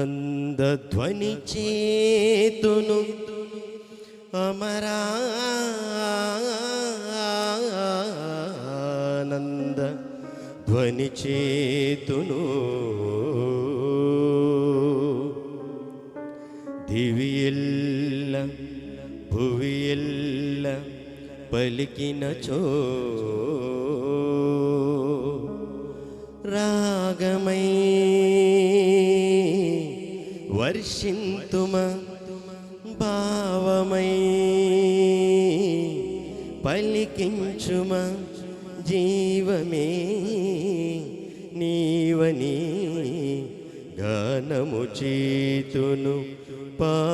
ఆనందధ్వని చేతును అమరానంద ధ్వని చేతును దివియెల్ల భువియెల్ల పలికినచో రాగమై వర్షింతుమ భావమై పలికించుమ జీవమే నీవని గానము చేతును పావనా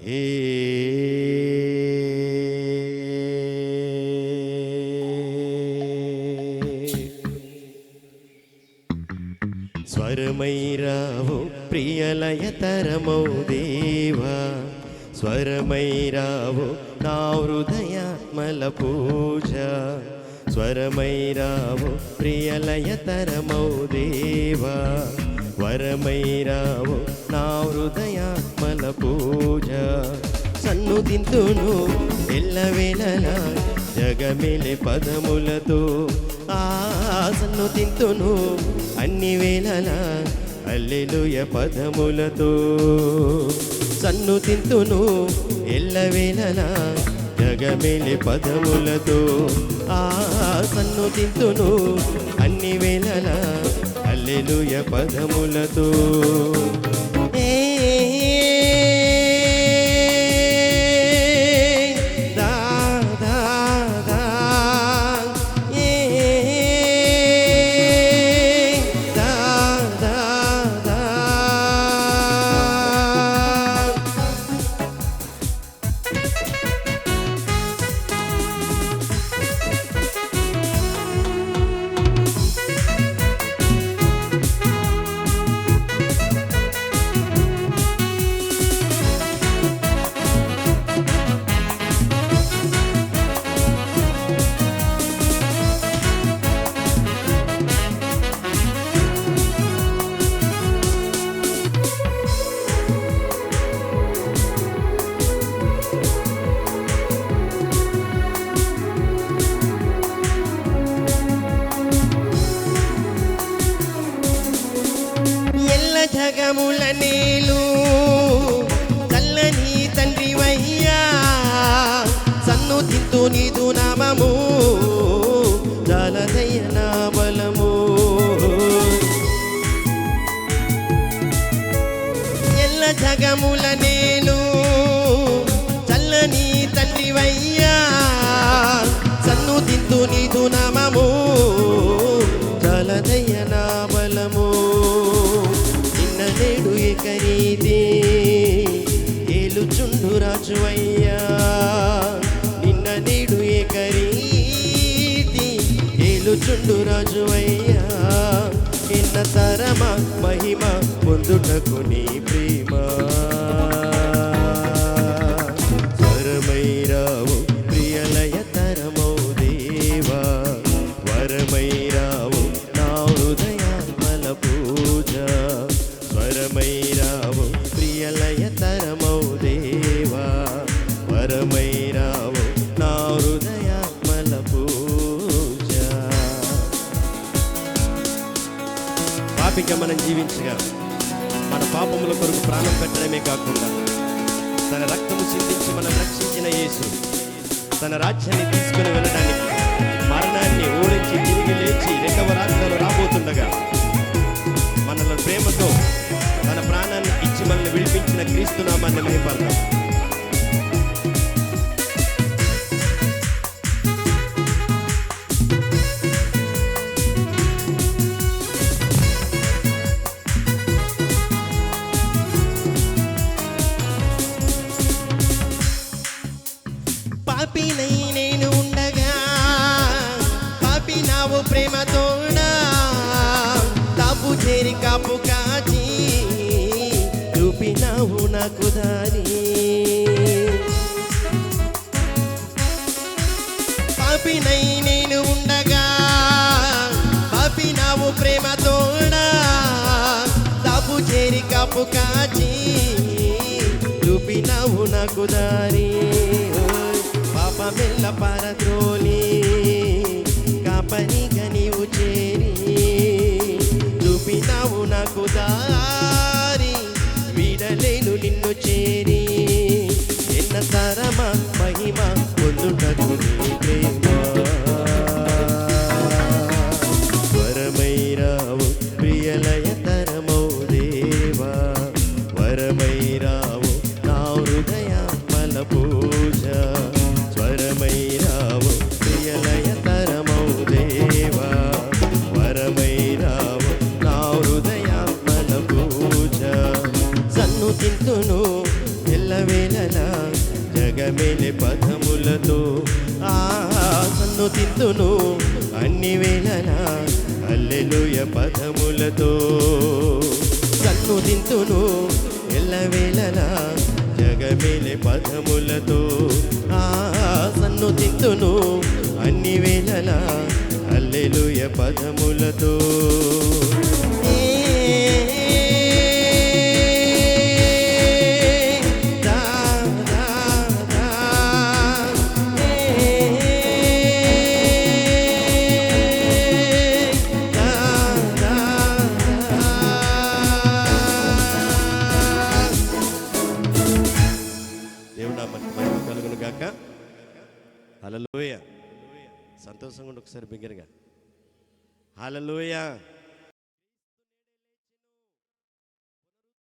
హే స్వరమైరావు ప్రియలయతరమౌ దేవా స్వరమైరావు నా హృదయాత్మల పూజ స్వరమైరావు ప్రియలయతరమౌ దేవా వరమైరావు నా హృదయాత్మల పూజ సన్నుతింతును ఎల్లవేళలా జగమెలె పదములతో సన్నుతింతును అన్ని వేళలా హల్లెలూయా పదములతో సన్నుతింతును ఎల్లవేళలా జగమెలె పదములతో సన్నుతింతును అన్ని వేళలా హల్లెలూయా పదములతో జగముల నేలు చల్లని తండ్రివయ్యా సన్నుతింతు నీదు నామము జాలదయ్య నా బలము ఎల్ల జగముల నేలు చల్లని తండ్రివయ్యా సన్నుతింతు నీదు నామము జాలదయ్య నా బలము నేడు ఏకరీతి ఏలుచుండు రాజువయ్యా నిన్న నేడు ఏకరీతి ఏలుచుండు రాజువయ్యా ఎన్న తరమా మహిమ పొందుటకు నీ ప్రేమ స్వరమైరావు ప్రియలయతరమౌ దేవా వరమైరావు నా హృదయాత్మల పూజ వరమైరావు ప్రియలయతరమౌ దేవా వరమైరావు నా హృదయాత్మల పూజ పాపిగా మనం జీవించగా మన పాపముల కొరకు ప్రాణం పెట్టడమే కాకుండా తన రక్తము చిందించి మనం రక్షించిన యేసు తన రాజ్యాన్ని తీసుకుని వెళ్ళడానికి మరణాన్ని ఓడించి తిరిగి లేచి రెండవ రాజ్యంలో రాబోతుండగా మనల్ని ప్రేమతో తన ప్రాణాన్ని ఇచ్చి మనల్ని విడిపించిన క్రీస్తు నామాన్ని మహిమపడతాం. పాపినై నేను ఉండగా పాపి నావు ప్రేమతోనా తాపు చేరి కాపు కాచి చూపినావు నాకు దారి పాపినై నేను ఉండగా వైపు కాచి చూపినావు నాకు దారి. పాపమెల్ల పరద్రోలి కాపరిగా నీవు చేరి చూపినావు నాకు దారి. వీడలేను నిన్ను చేరి ఎన్న తరమ మహిమ పొందుటకు నీ ప్రేమ. వరమైరావు ప్రియలయ తరమౌ దేవా, వరమైరావు నా హృదయ మల పూజ. స్వరమైరావు ప్రియలయ తరమౌ దేవా, వరమైరావు నా హృదయ మల పూజ. సన్ను తింటును ఎల్లవేళలా జగమేలే పదములతో. సన్ను తింటును అన్ని వేళలా హల్లెలూయా పదములతో. సన్ను తింటును ఎల్లవేళలా జగమేలే పదములతో. సన్ను తింటును అన్ని వేళలా హల్లెలూయా పదములతో. కలుగును గాక. హల్లెలూయా. సంతోషంగా ఉండి ఒకసారి బిగ్గరగా హల్లెలూయా.